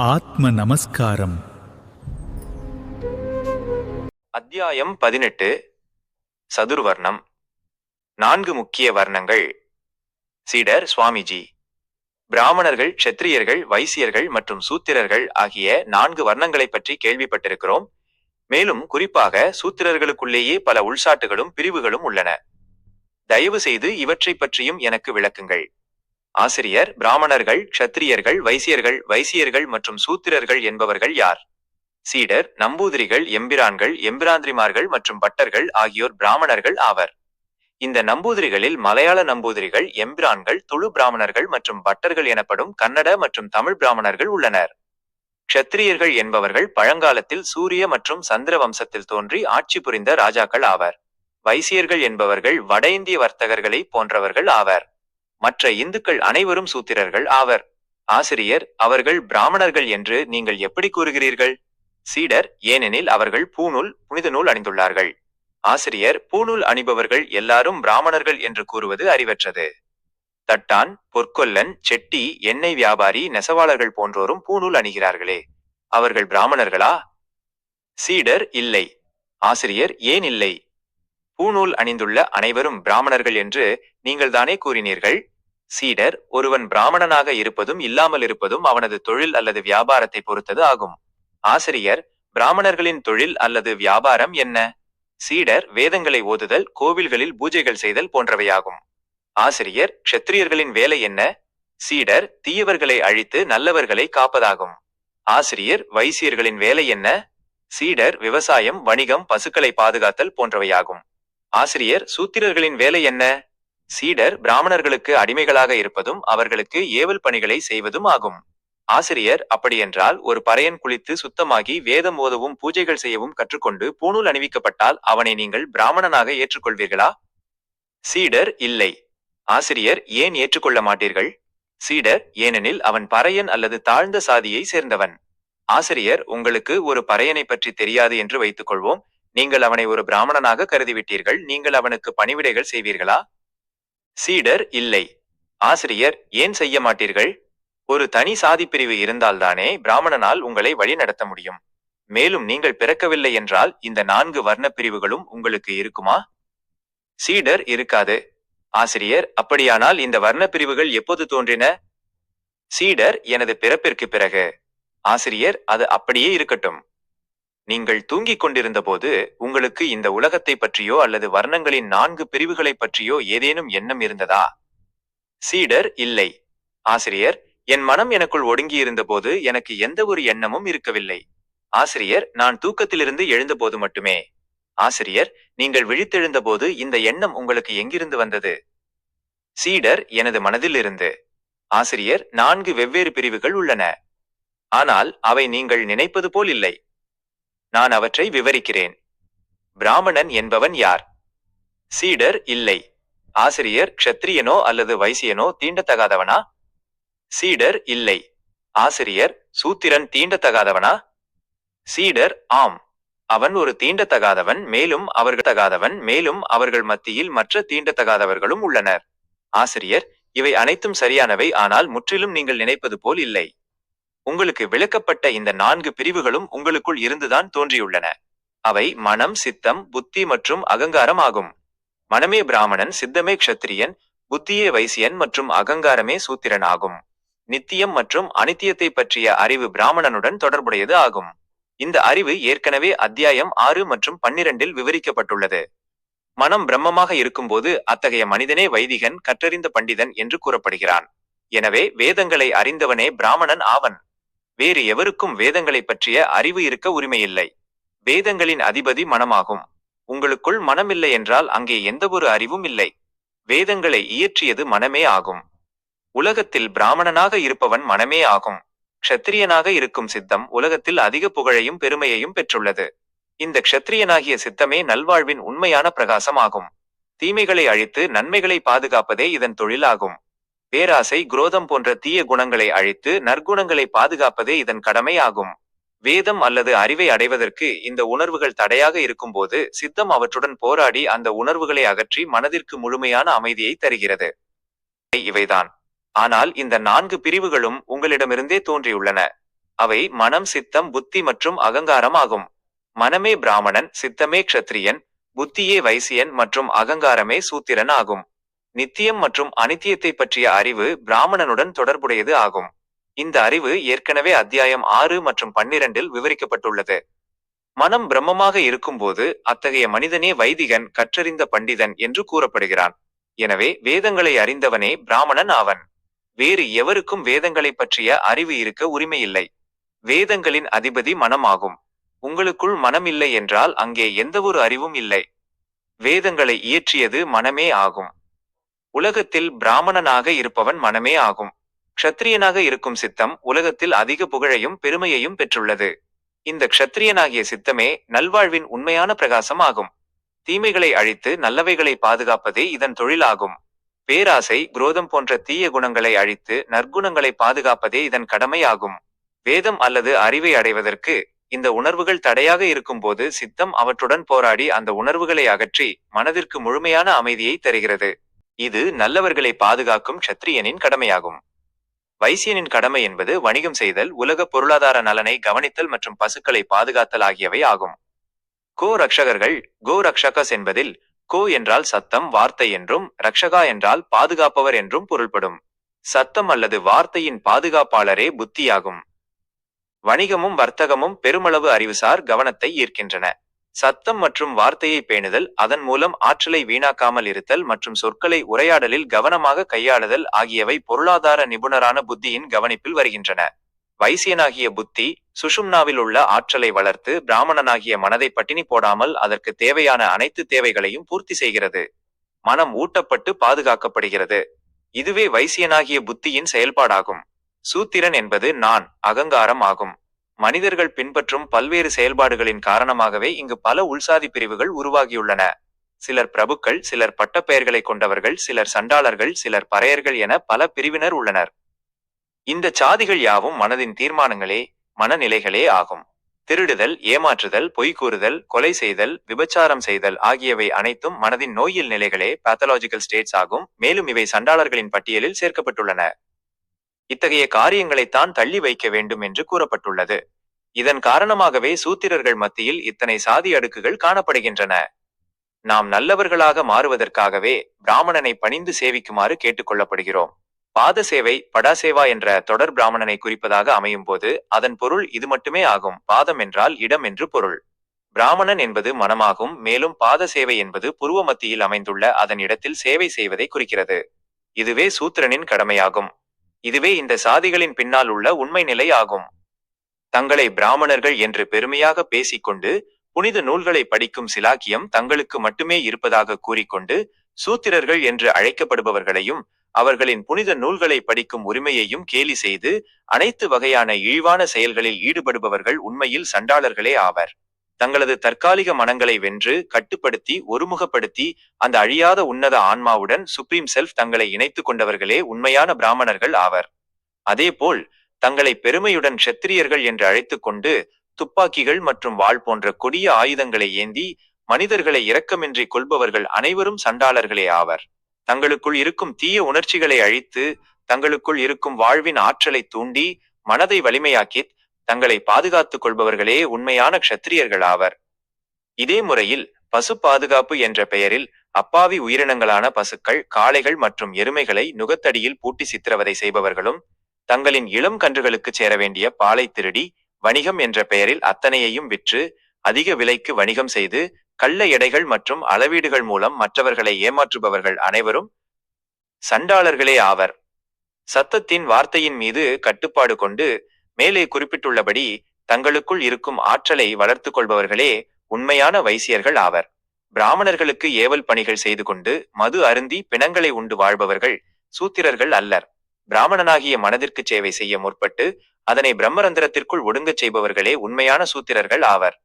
ஆத்ம நமஸ்காரம். அத்தியாயம் 18. சதுர்வர்ணம். 4 முக்கிய வர்ணங்கள். சீடர் சுவாமிஜி. பிராமணர்கள், க்ஷத்திரியர்கள், வைசியர்கள் மற்றும் சூத்திரர்கள் ஆகிய 4 வர்ணங்களைப் பற்றி கேள்விப்பட்டிருக்கிறோம். மேலும் குறிப்பாக சூத்திரர்களுக்குள்ளேயே பல உள்சாட்டுகளும் பிரிவுகளும் உள்ளன. தயவு செய்து இவற்றைப் பற்றியும் எனக்கு விளக்குங்கள். ஆசிரியர். பிராமணர்கள், க்ஷத்திரியர்கள், வைசியர்கள் மற்றும் சூத்திரர்கள் என்பவர்கள் யார்? சீடர். நம்பூதிரிகள், எம்பிரான்கள், எம்பிராந்திரிமார்கள் மற்றும் பட்டர்கள் ஆகியோர் பிராமணர்கள் ஆவர். இந்த நம்பூதிரிகளில் மலையாள நம்பூதிரிகள், எம்பிரான்கள், துளு பிராமணர்கள் மற்றும் பட்டர்கள் எனப்படும் கன்னட மற்றும் தமிழ் பிராமணர்கள் உள்ளனர். க்ஷத்திரியர்கள் என்பவர்கள் பழங்காலத்தில் சூரிய மற்றும் சந்திர வம்சத்தில் தோன்றி ஆட்சி புரிந்த ராஜாக்கள் ஆவர். வைசியர்கள் என்பவர்கள் வட இந்திய வர்த்தகர்களை போன்றவர்கள் ஆவர். மற்ற இந்துக்கள் அனைவரும் சூத்திரர்கள் ஆவர். ஆசிரியர். அவர்கள் பிராமணர்கள் என்று நீங்கள் எப்படி கூறுகிறீர்கள்? சீடர். ஏனெனில் அவர்கள் பூணூல், புனித நூல் அணிந்துள்ளார்கள். ஆசிரியர். பூணூல் அணிபவர்கள் எல்லாரும் பிராமணர்கள் என்று கூறுவது அறிவற்றது. தட்டான், பொற்கொல்லன், செட்டி, எண்ணெய் வியாபாரி, நெசவாளர்கள் போன்றோரும் பூணூல் அணிகிறார்களே, அவர்கள் பிராமணர்களா? சீடர். இல்லை. ஆசிரியர். ஏன் இல்லை? பூணூல் அணிந்துள்ள அனைவரும் பிராமணர்கள் என்று நீங்கள் தானே கூறினீர்கள். சீடர். ஒருவன் பிராமணனாக இருப்பதும் இல்லாமல் இருப்பதும் அவனது தொழில் அல்லது வியாபாரத்தை பொறுத்தது ஆகும். ஆசிரியர். பிராமணர்களின் தொழில் அல்லது வியாபாரம் என்ன? சீடர். வேதங்களை ஓதுதல், கோவில்களில் பூஜைகள் செய்தல் போன்றவையாகும். ஆசிரியர். க்ஷத்திரியர்களின் வேலை என்ன? சீடர். தீயவர்களை அழித்து நல்லவர்களை காப்பதாகும். ஆசிரியர். வைசியர்களின் வேலை என்ன? சீடர். விவசாயம், வணிகம், பசுக்களை பாதுகாத்தல் போன்றவையாகும். ஆசிரியர். சூத்திரர்களின் வேலை என்ன? சீடர். பிராமணர்களுக்கு அடிமைகளாக இருப்பதும் அவர்களுக்கு ஏவல் பணிகளை செய்வதும் ஆகும். ஆசிரியர். அப்படியென்றால் ஒரு பறையன் குளித்து சுத்தமாகி வேதம் ஓதவும் பூஜைகள் செய்யவும் கற்றுக்கொண்டு பூணூல் அணிவிக்கப்பட்டால் அவனை நீங்கள் பிராமணனாக ஏற்றுக்கொள்வீர்களா? சீடர். இல்லை. ஆசிரியர். ஏன் ஏற்றுக்கொள்ள மாட்டீர்கள்? சீடர். ஏனெனில் அவன் பறையன் அல்லது தாழ்ந்த சாதியை சேர்ந்தவன். ஆசிரியர். உங்களுக்கு ஒரு பறையனை பற்றி தெரியாது என்று வைத்துக் கொள்வோம். நீங்கள் அவனை ஒரு பிராமணனாக கருதிவிட்டீர்கள். நீங்கள் அவனுக்கு பணிவிடைகள் செய்வீர்களா? சீடர். இல்லை. ஆசிரியர். ஏன் செய்ய மாட்டீர்கள்? ஒரு தனி சாதி பிரிவு இருந்தால்தானே பிராமணனால் உங்களை வழி நடத்த முடியும். மேலும் நீங்கள் பிறக்கவில்லை என்றால் இந்த 4 வர்ண பிரிவுகளும் உங்களுக்கு இருக்குமா? சீடர். இருக்காது. ஆசிரியர். அப்படியானால் இந்த வர்ண பிரிவுகள் எப்போது தோன்றின? சீடர். எனது பிறப்பிற்கு பிறகு. ஆசிரியர். அது அப்படியே இருக்கட்டும். நீங்கள் தூங்கிக் கொண்டிருந்த போது உங்களுக்கு இந்த உலகத்தை பற்றியோ அல்லது வர்ணங்களின் 4 பிரிவுகளை பற்றியோ ஏதேனும் எண்ணம் இருந்ததா? சீடர். இல்லை. ஆசிரியர். என் மனம் எனக்குள் ஒடுங்கியிருந்த போது எனக்கு எந்த ஒரு எண்ணமும் இருக்கவில்லை. ஆசிரியர். நான் தூக்கத்திலிருந்து எழுந்தபோது மட்டுமே. ஆசிரியர். நீங்கள் விழித்தெழுந்த போது இந்த எண்ணம் உங்களுக்கு எங்கிருந்து வந்தது? சீடர். எனது மனதில் இருந்து. ஆசிரியர். 4 வெவ்வேறு பிரிவுகள் உள்ளன. ஆனால் அவை நீங்கள் நினைப்பது போல் இல்லை. நான் அவற்றை விவரிக்கிறேன். பிராமணன் என்பவன் யார்? சீடர். இல்லை. ஆசிரியர். க்ஷத்திரியனோ அல்லது வைசியனோ தீண்டத்தகாதவனா? சீடர். இல்லை. ஆசிரியர். சூத்திரன் தீண்டத்தகாதவனா? சீடர். ஆம். அவன் ஒரு தீண்டத்தகாதவன். மேலும் அவர்கள் மத்தியில் மற்ற தீண்டத்தகாதவர்களும் உள்ளனர். ஆசிரியர். இவை அனைத்தும் சரியானவை, ஆனால் முற்றிலும் நீங்கள் நினைப்பது போல் இல்லை. உங்களுக்கு விளக்கப்பட்ட இந்த 4 பிரிவுகளும் உங்களுக்குள் இருந்துதான் தோன்றியுள்ளன. அவை மனம், சித்தம், புத்தி மற்றும் அகங்காரம் ஆகும். மனமே பிராமணன், சித்தமே க்ஷத்திரியன், புத்தியே வைசியன் மற்றும் அகங்காரமே சூத்திரன் ஆகும். நித்தியம் மற்றும் அனித்தியத்தை பற்றிய அறிவு பிராமணனுடன் தொடர்புடையது ஆகும். இந்த அறிவு ஏற்கனவே அத்தியாயம் 6 மற்றும் 12இல் விவரிக்கப்பட்டுள்ளது. மனம் பிரம்மமாக இருக்கும்போது அத்தகைய மனிதனே வைதிகன், கற்றறிந்த பண்டிதன் என்று கூறப்படுகிறான். எனவே வேதங்களை அறிந்தவனே பிராமணன் ஆவன். வேறு எவருக்கும் வேதங்களை பற்றிய அறிவு இருக்க உரிமையில்லை. வேதங்களின் அதிபதி மனமாகும். உங்களுக்குள் மனமில்லை என்றால் அங்கே எந்தவொரு அறிவும் இல்லை. வேதங்களை இயற்றியது மனமே ஆகும். உலகத்தில் பிராமணனாக இருப்பவன் மனமே ஆகும். க்ஷத்திரியனாக இருக்கும் சித்தம் உலகத்தில் அதிக புகழையும் பெருமையையும் பெற்றுள்ளது. இந்த க்ஷத்திரியனாகிய சித்தமே நல்வாழ்வின் உண்மையான பிரகாசம் ஆகும். தீமைகளை அழித்து நன்மைகளை பாதுகாப்பதே இதன் தொழிலாகும். பேராசை, குரோதம் போன்ற தீய குணங்களை அழித்து நற்குணங்களை பாதுகாப்பதே இதன் கடமை ஆகும். வேதம் அல்லது அறிவை அடைவதற்கு இந்த உணர்வுகள் தடையாக இருக்கும்போது சித்தம் அவற்றுடன் போராடி அந்த உணர்வுகளை அகற்றி மனதிற்கு முழுமையான அமைதியை தருகிறது. இவைதான். ஆனால் இந்த 4 பிரிவுகளும் உங்களிடமிருந்தே தோன்றியுள்ளன. அவை மனம், சித்தம், புத்தி மற்றும் அகங்காரம் ஆகும். மனமே பிராமணன், சித்தமே க்ஷத்ரியன், புத்தியே வைசியன் மற்றும் அகங்காரமே சூத்திரன் ஆகும். நித்தியம் மற்றும் அனித்தியத்தை பற்றிய அறிவு பிராமணனுடன் தொடர்புடையது ஆகும். இந்த அறிவு ஏற்கனவே அத்தியாயம் 6 மற்றும் 12 விவரிக்கப்பட்டுள்ளது. மனம் பிரம்மமாக இருக்கும்போது அத்தகைய மனிதனே வைதிகன், கற்றறிந்த பண்டிதன் என்று கூறப்படுகிறான். எனவே வேதங்களை அறிந்தவனே பிராமணன் ஆவன். வேறு எவருக்கும் வேதங்களை பற்றிய அறிவு இருக்க உரிமையில்லை. வேதங்களின் அதிபதி மனமாகும். உங்களுக்குள் மனம் இல்லை என்றால் அங்கே எந்தவொரு அறிவும் இல்லை. வேதங்களை இயற்றியது மனமே ஆகும். உலகத்தில் பிராமணனாக இருப்பவன் மனமே ஆகும். க்ஷத்ரியனாக இருக்கும் சித்தம் உலகத்தில் அதிக புகழையும் பெருமையையும் பெற்றுள்ளது. இந்த க்ஷத்ரியனாகிய சித்தமே நல்வாழ்வின் உண்மையான பிரகாசம் ஆகும். தீமைகளை அழித்து நல்லவைகளை பாதுகாப்பதே இதன் தொழிலாகும். பேராசை, குரோதம் போன்ற தீய குணங்களை அழித்து நற்குணங்களை பாதுகாப்பதே இதன் கடமையாகும். வேதம் அல்லது அறிவை அடைவதற்கு இந்த உணர்வுகள் தடையாக இருக்கும்போது சித்தம் அவற்றுடன் போராடி அந்த உணர்வுகளை அகற்றி மனதிற்கு முழுமையான அமைதியை தருகிறது. இது நல்லவர்களை பாதுகாக்கும் க்ஷத்ரியனின் கடமையாகும். வைசியனின் கடமை என்பது வணிகம் செய்தல், உலக பொருளாதார நலனை கவனித்தல் மற்றும் பசுக்களை பாதுகாத்தல் ஆகியவை ஆகும். கோ ரக்ஷகர்கள், கோ ரக்ஷகஸ் என்பதில் கோ என்றால் சத்தம், வார்த்தை என்றும் ரக்ஷகா என்றால் பாதுகாப்பவர் என்றும் பொருள்படும். சத்தம் அல்லது வார்த்தையின் பாதுகாப்பாளரே புத்தியாகும். வணிகமும் வர்த்தகமும் பெருமளவு அறிவுசார் கவனத்தை ஈர்க்கின்றன. சத்தம் மற்றும் வார்த்தையை பேணுதல், அதன் மூலம் ஆற்றலை வீணாக்காமல் இருத்தல் மற்றும் சொற்களை உரையாடலில் கவனமாக கையாளுதல் ஆகியவை பொருளாதார நிபுணரான புத்தியின் கவனிப்பில் வருகின்றன. வைசியனாகிய புத்தி சுஷும்னாவில் உள்ள ஆற்றலை வளர்த்து பிராமணனாகிய மனதை பட்டினி போடாமல் அதற்கு தேவையான அனைத்து தேவைகளையும் பூர்த்தி செய்கிறது. மனம் ஊட்டப்பட்டு பாதுகாக்கப்படுகிறது. இதுவே வைசியனாகிய புத்தியின் செயல்பாடாகும். சூத்திரன் என்பது நான், அகங்காரம் ஆகும். மனிதர்கள் பின்பற்றும் பல்வேறு செயல்பாடுகளின் காரணமாகவே இங்கு பல உள்சாதி பிரிவுகள் உருவாகியுள்ளன. சிலர் பிரபுக்கள், சிலர் பட்டப்பெயர்களை கொண்டவர்கள், சிலர் சண்டாளர்கள், சிலர் பறையர்கள் என பல பிரிவினர் உள்ளனர். இந்த சாதிகள் யாவும் மனதின் தீர்மானங்களே, மனநிலைகளே ஆகும். திருடுதல், ஏமாற்றுதல், பொய் கூறுதல், கொலை செய்தல், விபச்சாரம் செய்தல் ஆகியவை அனைத்தும் மனதின் நோயியல் நிலைகளே, பாத்தலாஜிக்கல் ஸ்டேட்ஸ் ஆகும். மேலும் இவை சண்டாளர்களின் பட்டியலில் சேர்க்கப்பட்டுள்ளன. இத்தகைய காரியங்களைத்தான் தள்ளி வைக்க வேண்டும் என்று கூறப்பட்டுள்ளது. இதன் காரணமாகவே சூத்திரர்கள் மத்தியில் இத்தனை சாதி அடுக்குகள் காணப்படுகின்றன. நாம் நல்லவர்களாக மாறுவதற்காகவே பிராமணனை பணிந்து சேவிக்குமாறு கேட்டுக்கொள்ளப்படுகிறோம். பாத சேவை, படாசேவா என்ற தொடர் பிராமணனை குறிப்பதாக அமையும் போது அதன் பொருள் இது மட்டுமே ஆகும். பாதம் என்றால் இடம் என்று பொருள். பிராமணன் என்பது மனமாகும். மேலும் பாத சேவை என்பது புருவ மத்தியில் அமைந்துள்ள அதன் இடத்தில் சேவை செய்வதை குறிக்கிறது. இதுவே சூத்திரனின் கடமையாகும். இதுவே இந்த சாதிகளின் பின்னால் உள்ள உண்மை நிலை ஆகும். தங்களை பிராமணர்கள் என்று பெருமையாக பேசிக்கொண்டு புனித நூல்களை படிக்கும் சிலாக்கியம் தங்களுக்கு மட்டுமே இருப்பதாக கூறிக்கொண்டு சூத்திரர்கள் என்று அழைக்கப்படுபவர்களையும் அவர்களின் புனித நூல்களை படிக்கும் உரிமையையும் கேலி செய்து அனைத்து வகையான இழிவான செயல்களில் ஈடுபடுபவர்கள் உண்மையில் சண்டாளர்களே ஆவர். தங்களது தற்காலிக மனங்களை வென்று கட்டுப்படுத்தி ஒருமுகப்படுத்தி அந்த அழியாத உன்னத ஆன்மாவுடன் சுப்ரீம் செல்ஃப் தங்களை இணைத்து கொண்டவர்களே உண்மையான பிராமணர்கள் ஆவர். அதேபோல் தங்களை பெருமையுடன் க்ஷத்திரியர்கள் என்று அழைத்துக் கொண்டு துப்பாக்கிகள் மற்றும் வாள் போன்ற கொடிய ஆயுதங்களை ஏந்தி மனிதர்களை இரக்கமின்றி கொள்பவர்கள் அனைவரும் சண்டாளர்களே ஆவர். தங்களுக்குள் இருக்கும் தீய உணர்ச்சிகளை அழித்து தங்களுக்குள் இருக்கும் வாழ்வின் ஆற்றலை தூண்டி மனதை வலிமையாக்கி தங்களை பாதுகாத்துக் கொள்பவர்களே உண்மையான க்ஷத்திரியர்கள் ஆவர். இதே முறையில் பசு பாதுகாப்பு என்ற பெயரில் அப்பாவி உயிரினங்களான பசுக்கள், காளைகள் மற்றும் எருமைகளை நுகத்தடியில் பூட்டி சித்திரவதை செய்பவர்களும் தங்களின் இளம் கன்றுகளுக்கு சேர வேண்டிய பாலை திருடி வணிகம் என்ற பெயரில் அத்தனையையும் விற்று அதிக விலைக்கு வணிகம் செய்து கள்ள எடைகள் மற்றும் அளவீடுகள் மூலம் மற்றவர்களை ஏமாற்றுபவர்கள் அனைவரும் சண்டாளர்களே ஆவர். சத்தத்தின் வார்த்தையின் மீது கட்டுப்பாடு கொண்டு மேலே குறிப்பிட்டுள்ளபடி தங்களுக்குள் இருக்கும் ஆற்றலை வளர்த்து கொள்பவர்களே உண்மையான வைசியர்கள் ஆவர். பிராமணர்களுக்கு ஏவல் பணிகள் செய்து கொண்டு மது அருந்தி பிணங்களை உண்டு வாழ்பவர்கள் சூத்திரர்கள் அல்லர். பிராமணனாகிய மனதிற்கு சேவை செய்ய முற்பட்டு அதனை பிரம்மரந்திரத்திற்குள் ஒடுங்கச் செய்பவர்களே உண்மையான சூத்திரர்கள் ஆவர்.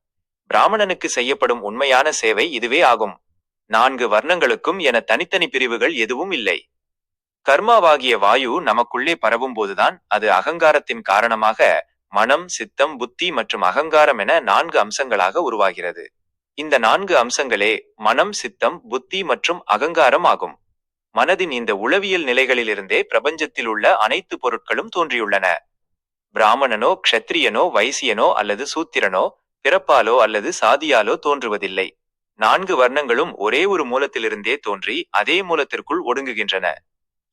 பிராமணனுக்கு செய்யப்படும் உண்மையான சேவை இதுவே ஆகும். 4 வர்ணங்களுக்கும் என தனித்தனி பிரிவுகள் எதுவும் இல்லை. கர்மாவாகிய வாயு நமக்குள்ளே பரவும் போதுதான் அது அகங்காரத்தின் காரணமாக மனம், சித்தம், புத்தி மற்றும் அகங்காரம் என 4 அம்சங்களாக உருவாகிறது. இந்த 4 அம்சங்களே மனம், சித்தம், புத்தி மற்றும் அகங்காரம் ஆகும். மனதின் இந்த உளவியல் நிலைகளிலிருந்தே பிரபஞ்சத்தில் உள்ள அனைத்து பொருட்களும் தோன்றியுள்ளன. பிராமணனோ க்ஷத்திரியனோ வைசியனோ அல்லது சூத்திரனோ பிறப்பாலோ அல்லது சாதியாலோ தோன்றுவதில்லை. 4 வர்ணங்களும் ஒரே ஒரு மூலத்திலிருந்தே தோன்றி அதே மூலத்திற்குள் ஒடுங்குகின்றன.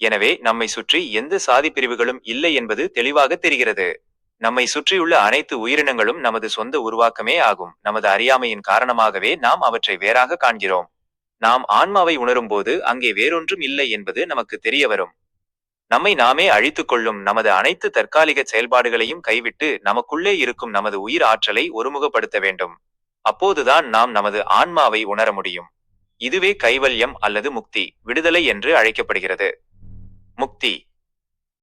எனவே நம்மை சுற்றி எந்த சாதி பிரிவுகளும் இல்லை என்பது தெளிவாக தெரிகிறது. நம்மை சுற்றியுள்ள அனைத்து உயிரினங்களும் நமது சொந்த உருவாக்கமே ஆகும். நமது அறியாமையின் காரணமாகவே நாம் அவற்றை வேறாக காண்கிறோம். நாம் ஆன்மாவை உணரும்போது அங்கே வேறொன்றும் இல்லை என்பது நமக்கு தெரிய வரும். நம்மை நாமே அழித்துக் கொள்ளும் நமது அனைத்து தற்காலிக செயல்பாடுகளையும் கைவிட்டு நமக்குள்ளே இருக்கும் நமது உயிர் ஆற்றலை ஒருமுகப்படுத்த வேண்டும். அப்போதுதான் நாம் நமது ஆன்மாவை உணர முடியும். இதுவே கைவல்யம் அல்லது முக்தி, விடுதலை என்று அழைக்கப்படுகிறது. முக்தி